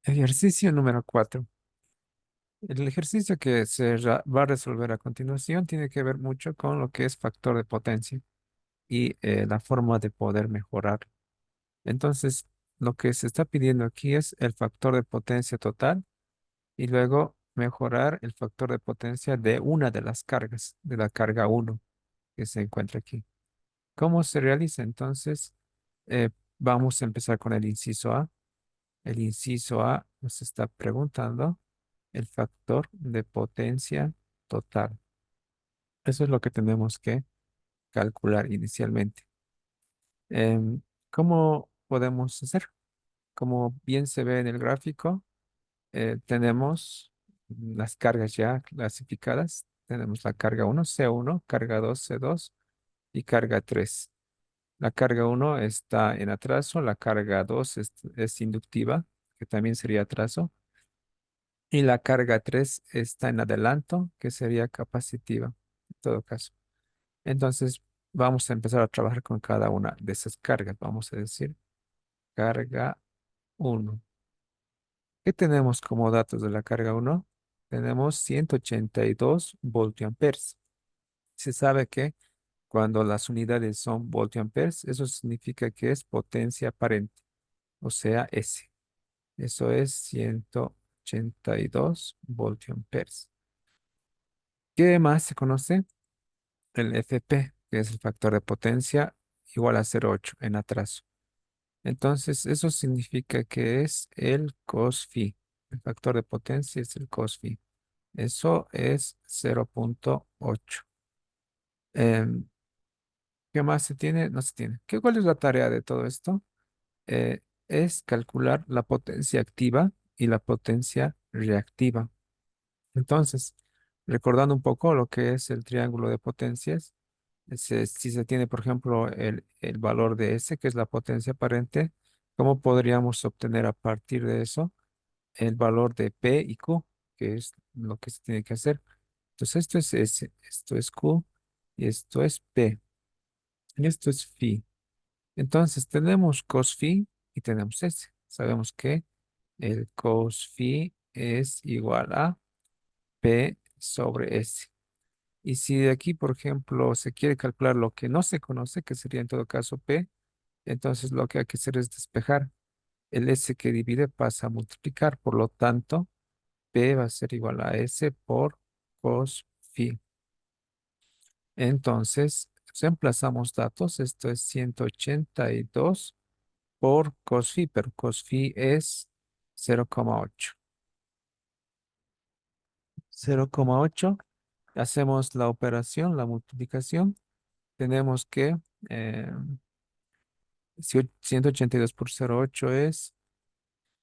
Ejercicio número 4. El ejercicio que va a resolver a continuación tiene que ver mucho con lo que es factor de potencia y la forma de poder mejorar. Entonces, lo que se está pidiendo aquí es el factor de potencia total y luego mejorar el factor de potencia de una de las cargas, de la carga uno que se encuentra aquí. ¿Cómo se realiza? Entonces, eh, vamos a empezar con el inciso A. El inciso A nos está preguntando el factor de potencia total. Eso es lo que tenemos que calcular inicialmente. ¿Cómo podemos hacer? Como bien se ve en el gráfico, tenemos las cargas ya clasificadas. Tenemos la carga uno C1, carga 2 C2 y carga 3. La carga uno está en atraso, la carga 2 es inductiva, que también sería atraso, y la carga 3 está en adelanto, que sería capacitiva, en todo caso. Entonces, vamos a empezar a trabajar con cada una de esas cargas. Vamos a decir carga uno. ¿Qué tenemos como datos de la carga uno? Tenemos 182 voltiamperes. Se sabe que cuando las unidades son voltiamperes, eso significa que es potencia aparente, o sea, S. Eso es 182 voltiamperes. ¿Qué más se conoce? El FP, que es el factor de potencia, igual a 0,8 en atraso. Entonces, eso significa que es el cos phi. El factor de potencia es el cos phi. Eso es 0,8. Em, ¿Qué más se tiene? No se tiene. ¿Cuál es la tarea de todo esto? Eh, es calcular la potencia activa y la potencia reactiva. Entonces, recordando un poco lo que es el triángulo de potencias, si se tiene, por ejemplo, el valor de S, que es la potencia aparente, ¿cómo podríamos obtener a partir de eso el valor de P y Q, que es lo que se tiene que hacer? Entonces, esto es S, esto es Q y esto es P y esto es phi. Entonces, tenemos cos phi y tenemos S. Sabemos que el cos phi es igual a P sobre S. Y si de aquí, por ejemplo, se quiere calcular lo que no se conoce, que sería en todo caso P, entonces lo que hay que hacer es despejar. El S que divide pasa a multiplicar, por lo tanto, P va a ser igual a S por cos phi. Entonces, reemplazamos datos, esto es 182 por cos phi, pero cos phi es 0,8. 0,8. Hacemos la operación, la multiplicación. Tenemos que eh, 182 por 0,8 es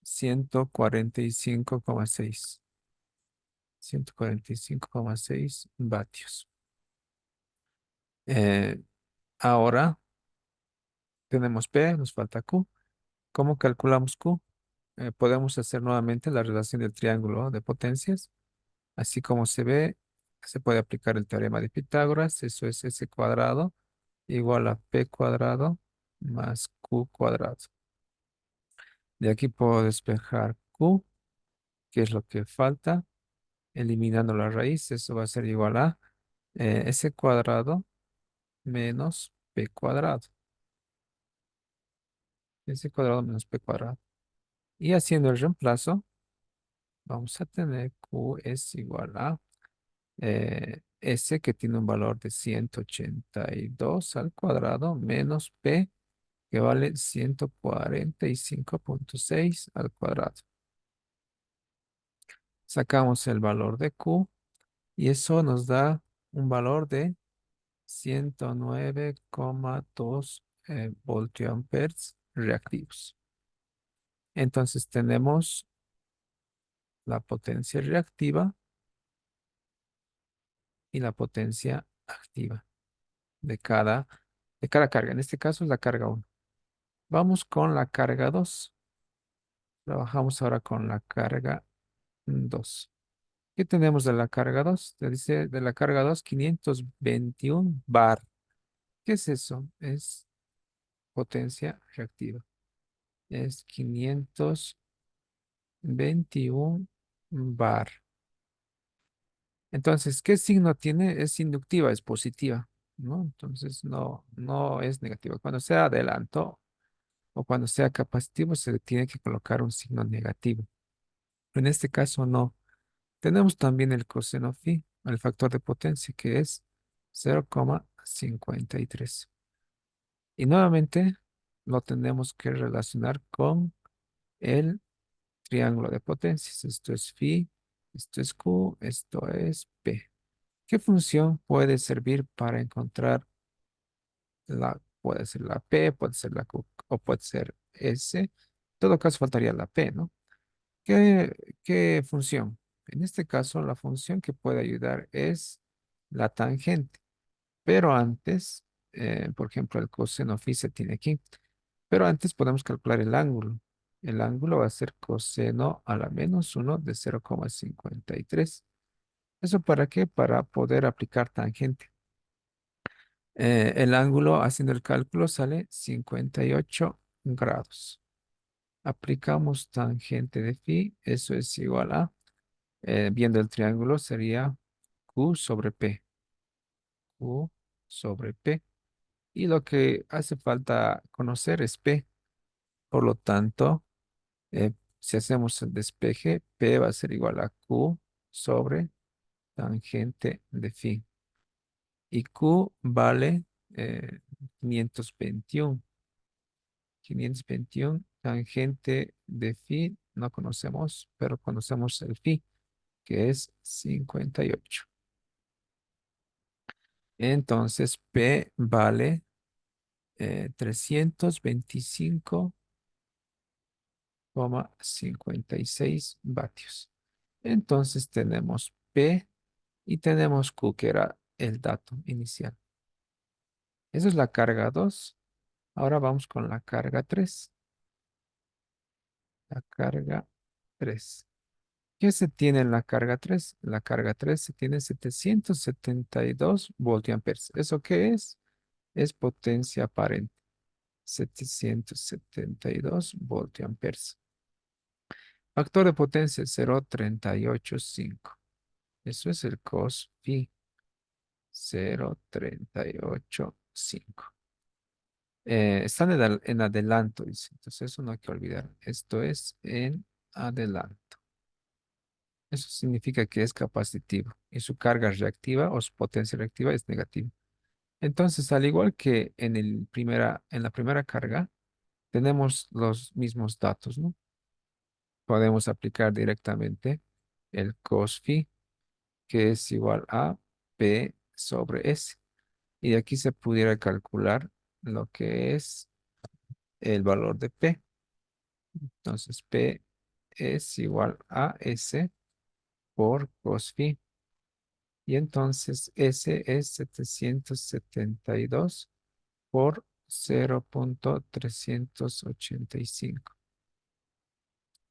145,6. 145,6 vatios. Eh, Ahora tenemos P, nos falta Q. ¿Cómo calculamos Q? Podemos hacer nuevamente la relación del triángulo de potencias. Así como se ve, se puede aplicar el teorema de Pitágoras. Eso es S cuadrado igual a P cuadrado más Q cuadrado. De aquí puedo despejar Q, que es lo que falta. Eliminando la raíz, eso va a ser igual a S cuadrado menos P cuadrado. S cuadrado menos P cuadrado. Y haciendo el reemplazo, vamos a tener Q es igual a S, que tiene un valor de 182 al cuadrado menos P, que vale 145,6 al cuadrado. Sacamos el valor de Q y eso nos da un valor de 109,2 voltiamperes reactivos. Entonces tenemos la potencia reactiva y la potencia activa de cada carga. En este caso es la carga uno. Vamos con la carga 2. Trabajamos ahora con la carga 2. ¿Qué tenemos de la carga 2? Te dice de la carga 2 521 bar. ¿Qué es eso? Es potencia reactiva. Es 521 21 bar. Entonces, ¿qué signo tiene? Es inductiva, es positiva, ¿no? Entonces, no es negativa. Cuando sea adelanto o cuando sea capacitivo, se le tiene que colocar un signo negativo. En este caso, no. Tenemos también el coseno phi, el factor de potencia, que es 0,53. Y nuevamente lo tenemos que relacionar con el triángulo de potencias. Esto es phi, esto es q, esto es p. ¿Qué función puede servir para encontrar puede ser la p, puede ser la q o puede ser s? En todo caso faltaría la p, ¿no? ¿Qué, qué función? En este caso, la función que puede ayudar es la tangente. Pero antes, por ejemplo, el coseno phi se tiene aquí. Pero antes podemos calcular el ángulo. El ángulo va a ser coseno a la -1 de 0,53. ¿Eso para qué? Para poder aplicar tangente. El ángulo, haciendo el cálculo, sale 58 grados. Aplicamos tangente de phi, eso es igual a, viendo el triángulo, sería Q sobre P. Q sobre P. Y lo que hace falta conocer es P. Por lo tanto, si hacemos el despeje, P va a ser igual a Q sobre tangente de phi. Y Q vale eh, 521. 521, tangente de phi, no conocemos, pero conocemos el phi, que es 58. Entonces, P vale 325,56 vatios. Entonces tenemos P y tenemos Q, que era el dato inicial. Esa es la carga 2. Ahora vamos con la carga 3. La carga 3. ¿Qué se tiene en la carga 3? La carga 3 se tiene 772 voltiamperes. ¿Eso qué es? Es potencia aparente. 772 voltiamperes. Factor de potencia 0,385. Eso es el cos phi. 0,385. Están en adelanto, dice. Entonces eso no hay que olvidar. Esto es en adelanto. Eso significa que es capacitivo y su carga reactiva o su potencia reactiva es negativa. Entonces, al igual que en la primera carga, tenemos los mismos datos, ¿no? Podemos aplicar directamente el cos phi, que es igual a P sobre S. Y de aquí se pudiera calcular lo que es el valor de P. Entonces, P es igual a S por cos phi. Y entonces S es 772 por 0,385.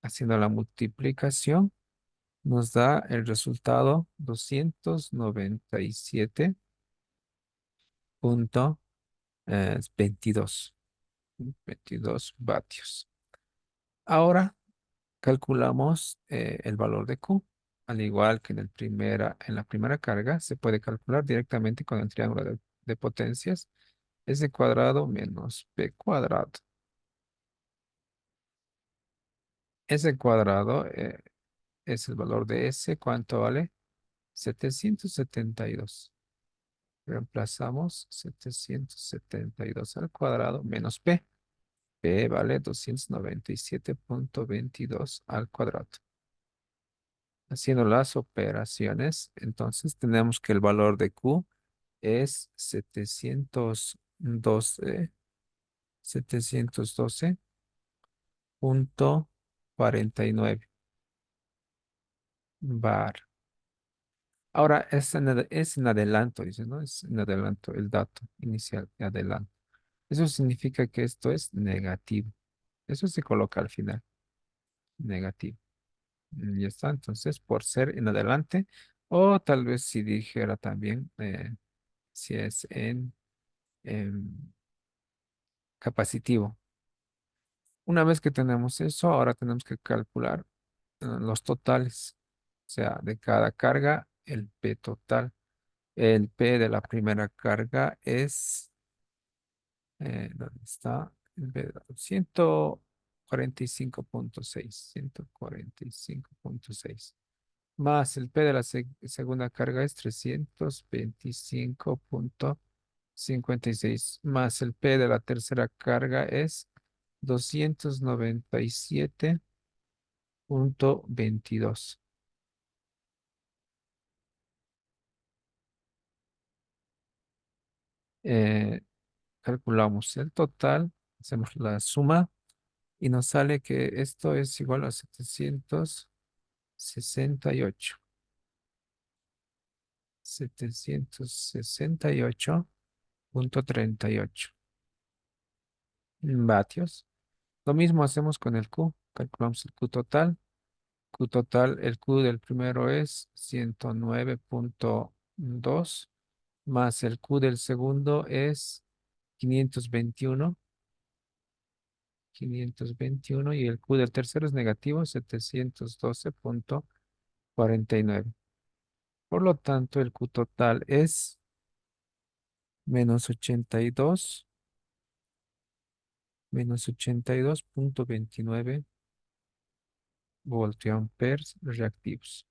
Haciendo la multiplicación, nos da el resultado 297,22 vatios. Ahora calculamos el valor de Q. Al igual que en la primera carga, se puede calcular directamente con el triángulo de potencias. S cuadrado menos P cuadrado. S cuadrado es el valor de S. ¿Cuánto vale? 772. Reemplazamos 772 al cuadrado menos P. P vale 297,22 al cuadrado. Haciendo las operaciones, entonces tenemos que el valor de Q es 712,49 bar. Ahora es en adelanto, dice, ¿no? Es en adelanto el dato inicial de adelanto. Eso significa que esto es negativo. Eso se coloca al final, negativo. Ya está, entonces, por ser en adelante, o tal vez si dijera también, si es en capacitivo. Una vez que tenemos eso, ahora tenemos que calcular. los totales, o sea, de cada carga, el P total. El P de la primera carga es, ¿dónde está? El P de 145,6, 145,6. Más el P de la segunda carga es 325,56. Más el P de la tercera carga es 297,22. Eh, Calculamos el total, hacemos la suma y nos sale que esto es igual a 768. 768,38 vatios. Lo mismo hacemos con el Q. Calculamos el Q total. Q total, el Q del primero es 109,2 más el Q del segundo es 521, 521 y el Q del tercero es negativo 712,49. Por lo tanto, el Q total es menos 82, menos 82,29 voltiamperes reactivos.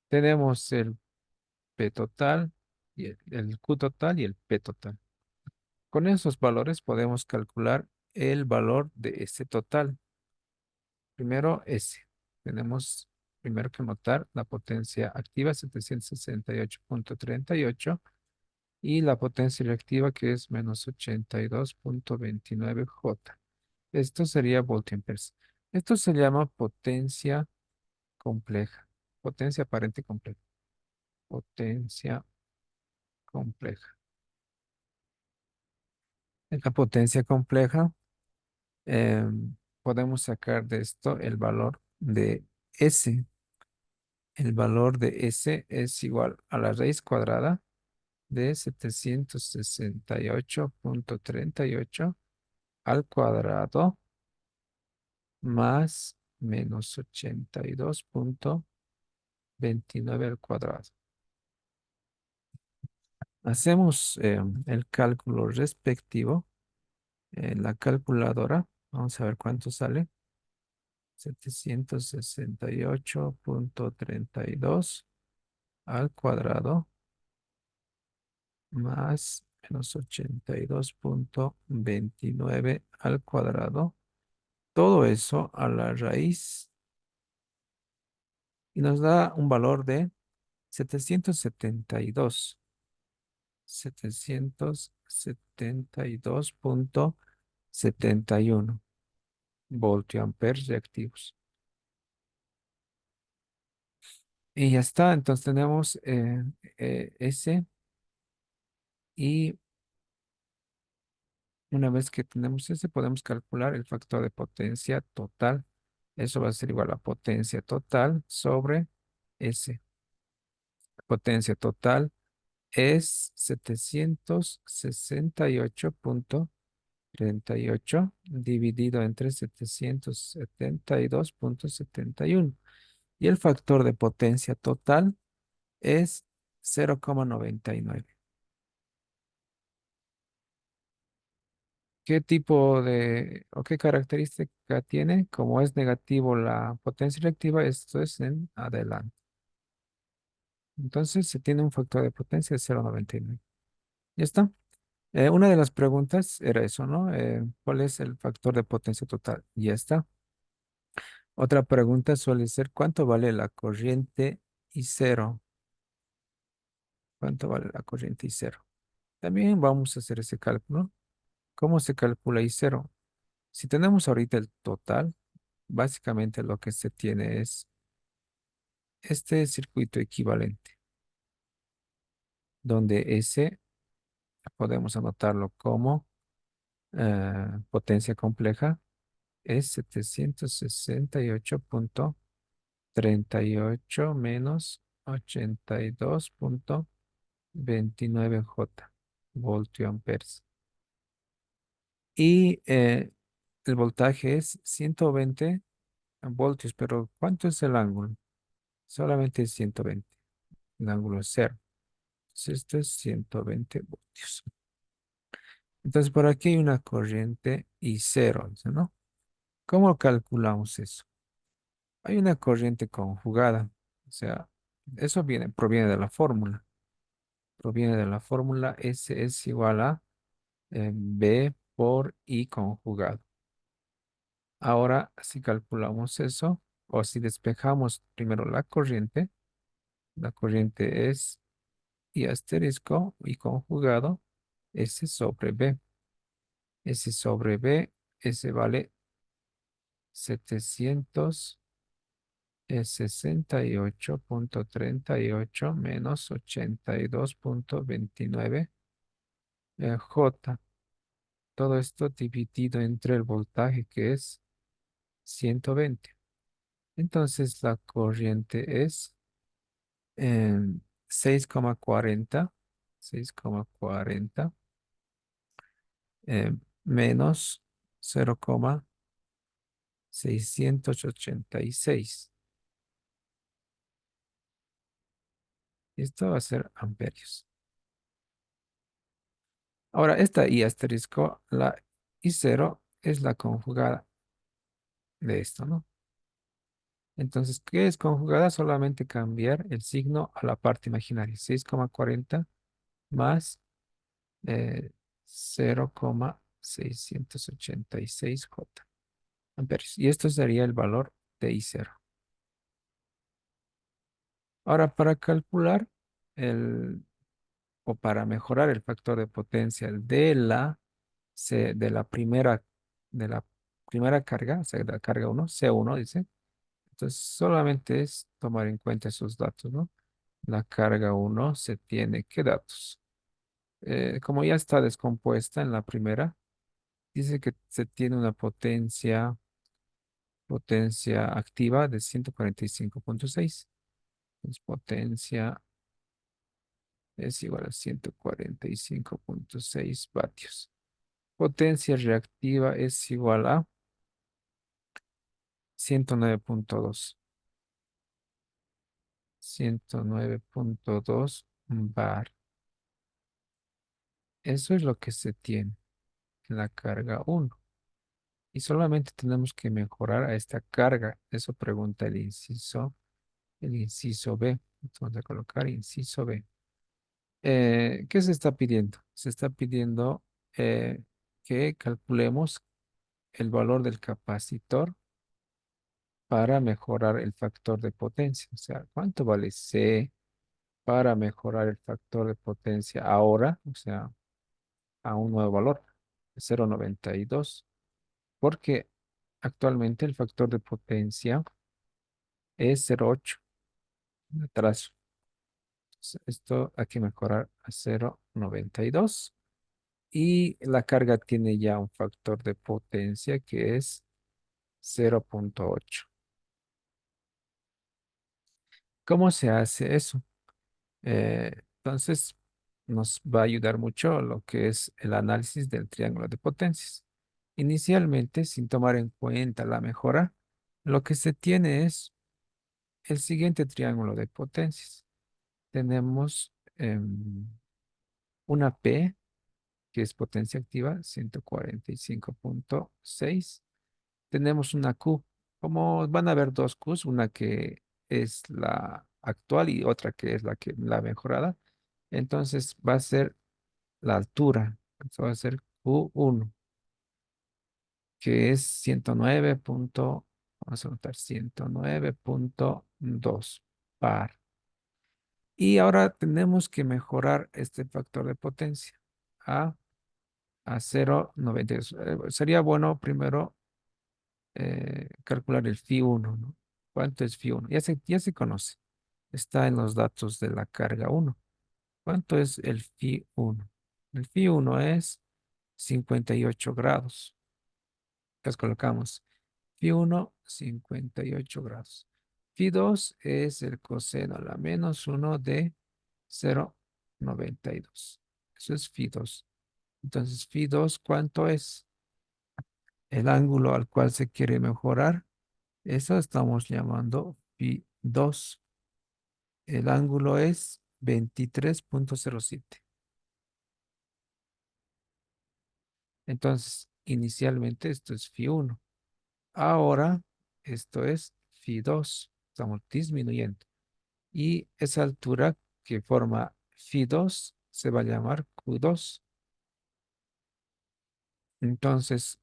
Tenemos el P total, y el Q total y el P total. Con esos valores podemos calcular el valor de S total. Primero S. Tenemos primero que notar la potencia activa 768,38 y la potencia reactiva que es menos 82,29 J. Esto sería voltiamperes. Esto se llama potencia compleja. Potencia aparente compleja. Potencia compleja. En la potencia compleja podemos sacar de esto el valor de S. El valor de S es igual a la raíz cuadrada de 768,38 al cuadrado más menos 82,29 al cuadrado. Hacemos el cálculo respectivo en la calculadora. Vamos a ver cuánto sale. 768,32 al cuadrado más menos 82,29 al cuadrado. Todo eso a la raíz y nos da un valor de 772. 772,71 voltiamperes reactivos. Y ya está, entonces tenemos S y una vez que tenemos ese podemos calcular el factor de potencia total. Eso va a ser igual a potencia total sobre S. Potencia total es 768,38 dividido entre 772,71. Y el factor de potencia total es 0,99. ¿Qué tipo de o qué característica tiene? Como es negativo la potencia reactiva, esto es en adelante. Entonces se tiene un factor de potencia de 0,99. ¿Ya está? Una de las preguntas era eso, ¿no? ¿Cuál es el factor de potencia total? Ya está. Otra pregunta suele ser, ¿cuánto vale la corriente y cero? ¿Cuánto vale la corriente y cero? También vamos a hacer ese cálculo. ¿Cómo se calcula y cero? Si tenemos ahorita el total, básicamente lo que se tiene es este circuito equivalente, donde S podemos anotarlo como potencia compleja, es 768,38 menos 82,29 J, voltio-amperes. Y el voltaje es 120 voltios, pero ¿cuánto es el ángulo? Solamente es 120. El ángulo es cero. Entonces esto es 120 voltios. Entonces por aquí hay una corriente y cero, dice, ¿no? ¿Cómo calculamos eso? Hay una corriente conjugada. O sea, eso proviene de la fórmula. Proviene de la fórmula S es igual a B por I conjugado. Ahora, si calculamos eso, o si despejamos primero la corriente es I asterisco y conjugado S sobre B. S sobre B, S vale 768,38 menos 82,29 J. Todo esto dividido entre el voltaje que es 120. Entonces la corriente es em, 6,40, 6,40 menos 0,686. Esto va a ser amperios. Ahora, esta I asterisco, la I cero es la conjugada de esto, ¿no? Entonces, ¿qué es conjugada? Solamente cambiar el signo a la parte imaginaria. 6,40 más 0,686 J amperios. Y esto sería el valor de I cero. Ahora, para calcular el, o para mejorar el factor de potencia de de la primera carga, o sea, de la carga uno C1 dice. Entonces, solamente es tomar en cuenta esos datos, ¿no? La carga uno se tiene, ¿qué datos? Como ya está descompuesta en la primera, dice que se tiene una potencia activa de 145,6. Entonces, potencia es igual a 145,6 vatios. Potencia reactiva es igual a 109,2. 109,2 bar. Eso es lo que se tiene en la carga uno. Y solamente tenemos que mejorar a esta carga. Eso pregunta el inciso B. Entonces vamos a colocar inciso B. ¿Qué se está pidiendo? Se está pidiendo que calculemos el valor del capacitor para mejorar el factor de potencia. O sea, ¿cuánto vale C para mejorar el factor de potencia ahora? O sea, a un nuevo valor, 0,92. Porque actualmente el factor de potencia es 0,8, un atraso. Entonces, esto hay que mejorar a 0,92. Y la carga tiene ya un factor de potencia que es 0,8. ¿Cómo se hace eso? Entonces, nos va a ayudar mucho lo que es el análisis del triángulo de potencias. Inicialmente, sin tomar en cuenta la mejora, lo que se tiene es el siguiente triángulo de potencias. Tenemos una P, que es potencia activa, 145,6. Tenemos una Q. Como van a haber dos Qs, una que es la actual y otra que es la mejorada. Entonces va a ser la altura. Eso va a ser Q1, que es 109 vamos a anotar 109,2 par. Y ahora tenemos que mejorar este factor de potencia a, a 0,92. Sería bueno primero calcular el Φ1, ¿no? ¿Cuánto es Φ1? Ya se conoce. Está en los datos de la carga uno. ¿Cuánto es el Φ1? El Φ1 es 58 grados. Entonces colocamos Φ1, 58 grados. Φ2 es el coseno a la -1 de 0,92. Eso es Φ2. Entonces, Φ2, ¿cuánto es? El ángulo al cual se quiere mejorar Eso estamos llamando phi 2. El ángulo es 23,07. Entonces, inicialmente esto es phi 1. Ahora, esto es phi 2. Estamos disminuyendo. Y esa altura que forma phi 2 se va a llamar Q2. Entonces,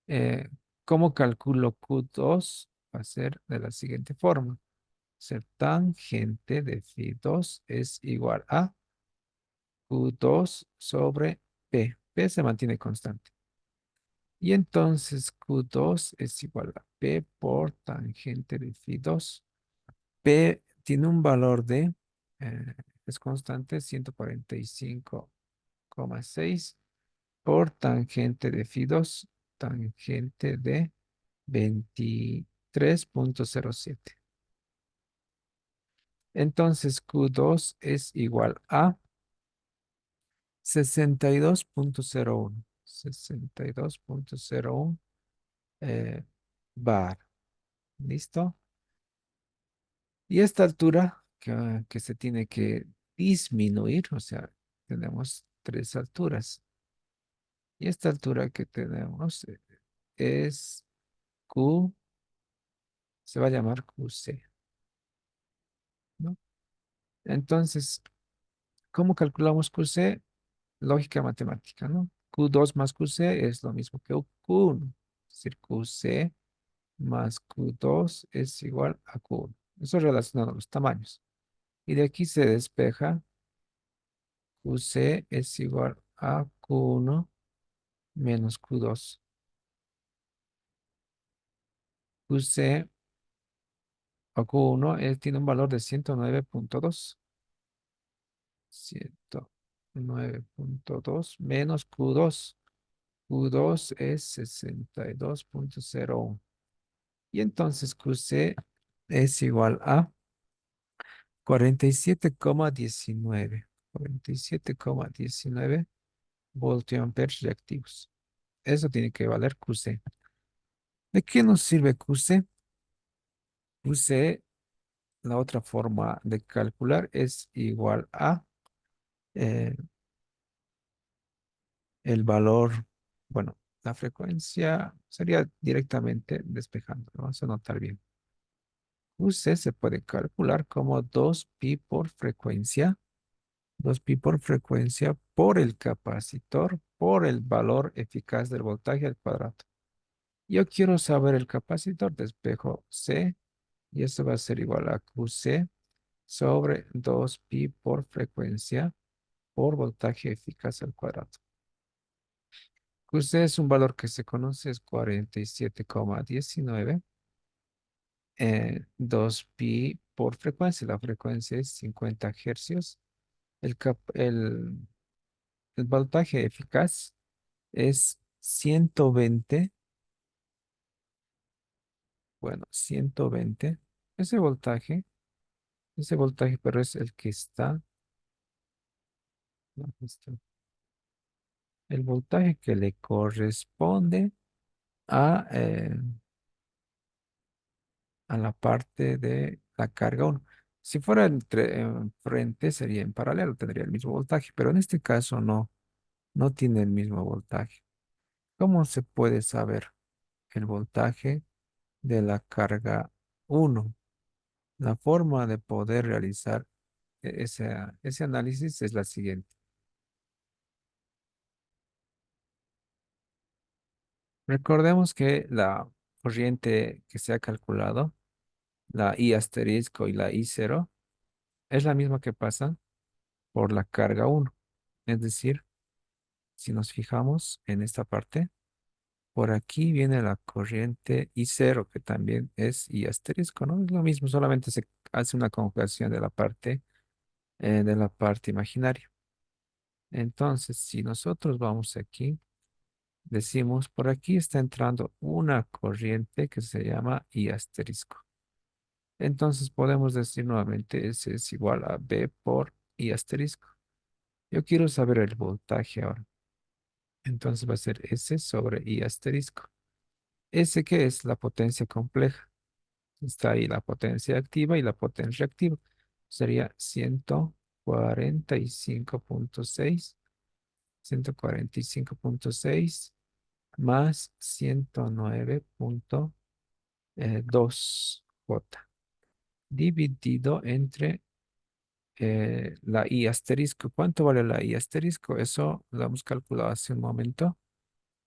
eh, ¿cómo calculo Q2? Va a ser de la siguiente forma. Ser tangente de phi 2 es igual a Q2 sobre P. P se mantiene constante. Y entonces Q2 es igual a P por tangente de phi 2. P tiene un valor de, eh, es constante, 145,6 por tangente de phi 2, tangente de 23,07. Entonces Q2 es igual a 62,01. 62,01 bar. ¿Listo? Y esta altura que se tiene que disminuir, o sea, tenemos tres alturas. Y esta altura que tenemos es Q, se va a llamar QC, ¿no? Entonces, ¿cómo calculamos QC? Lógica matemática, ¿no? Q2 más QC es lo mismo que Q1. Es decir, QC más Q2 es igual a Q1. Eso relacionado a los tamaños. Y de aquí se despeja QC es igual a Q1 menos Q2. QC o Q1 tiene un valor de 109,2. 109,2 menos Q2. Q2 es 62,01. Y entonces QC es igual a 47,19. 47,19 voltiamperes reactivos. Eso tiene que valer QC. ¿De qué nos sirve QC? QC, la otra forma de calcular es igual a eh, el valor, bueno, la frecuencia sería directamente despejando, lo vamos a notar bien. QC se puede calcular como 2pi por frecuencia, 2pi por frecuencia por el capacitor, por el valor eficaz del voltaje al cuadrado. Yo quiero saber el capacitor, despejo C, y esto va a ser igual a QC sobre 2pi por frecuencia por voltaje eficaz al cuadrado. QC es un valor que se conoce, es 47,19. 2pi por frecuencia. La frecuencia es 50 hercios. El voltaje eficaz es 120. Bueno, 120. Ese voltaje, ese voltaje, pero es el que está, no, el voltaje que le corresponde a, a la parte de la carga 1. Si fuera en frente, sería en paralelo, tendría el mismo voltaje, pero en este caso no, no tiene el mismo voltaje. ¿Cómo se puede saber el voltaje de la carga 1? La forma de poder realizar ese análisis es la siguiente. Recordemos que la corriente que se ha calculado, la I asterisco y la I cero, es la misma que pasa por la carga 1. Es decir, si nos fijamos en esta parte, por aquí viene la corriente I cero, que también es I asterisco, ¿no? Es lo mismo, solamente se hace una conjugación de la parte imaginaria. Entonces, si nosotros vamos aquí, decimos, por aquí está entrando una corriente que se llama I asterisco. Entonces podemos decir nuevamente, S es igual a B por I asterisco. Yo quiero saber el voltaje ahora. Entonces va a ser S sobre I asterisco. S que es la potencia compleja. Está ahí la potencia activa y la potencia reactiva. Sería 145.6, 145.6 más 109.2 J dividido entre la I asterisco. ¿Cuánto vale la I asterisco? Eso lo hemos calculado hace un momento.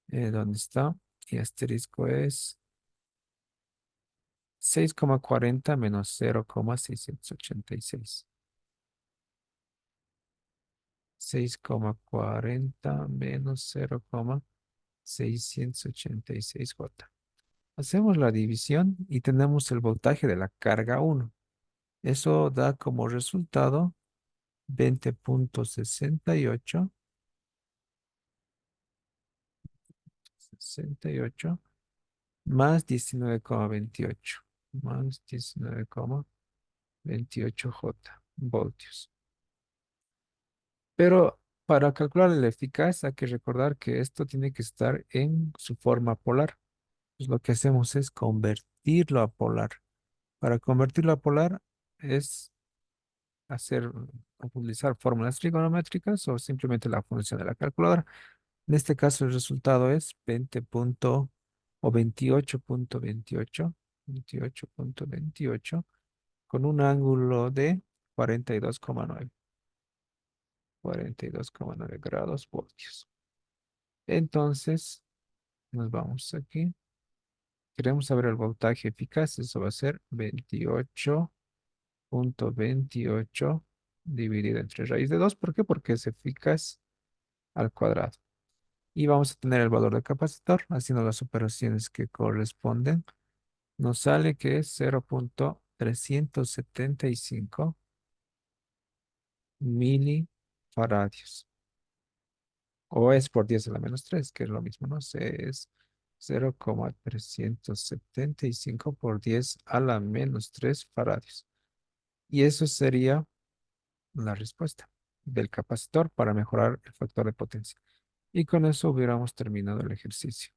¿Dónde está? I asterisco es 6,40 menos 0,686. 6,40 menos 0,686 J. Hacemos la división y tenemos el voltaje de la carga 1. Eso da como resultado 20,68, 68 más 19,28, más 19,28 J voltios. Pero para calcular el eficaz hay que recordar que esto tiene que estar en su forma polar. Pues lo que hacemos es convertirlo a polar. Para convertirlo a polar es hacer, utilizar fórmulas trigonométricas o simplemente la función de la calculadora. En este caso el resultado es 20 o 28,28, 28,28 con un ángulo de 42,9, 42,9 grados voltios. Entonces, nos vamos aquí. Queremos saber el voltaje eficaz. Eso va a ser 28,28 dividido entre raíz de 2. ¿Por qué? Porque es eficaz al cuadrado. Y vamos a tener el valor del capacitor haciendo las operaciones que corresponden. Nos sale que es 0,375 milifaradios. O es por 10 a la menos 3, que es lo mismo, no sé, es 0,375 por 10 a la menos 3 faradios. Y eso sería la respuesta del capacitor para mejorar el factor de potencia. Y con eso hubiéramos terminado el ejercicio.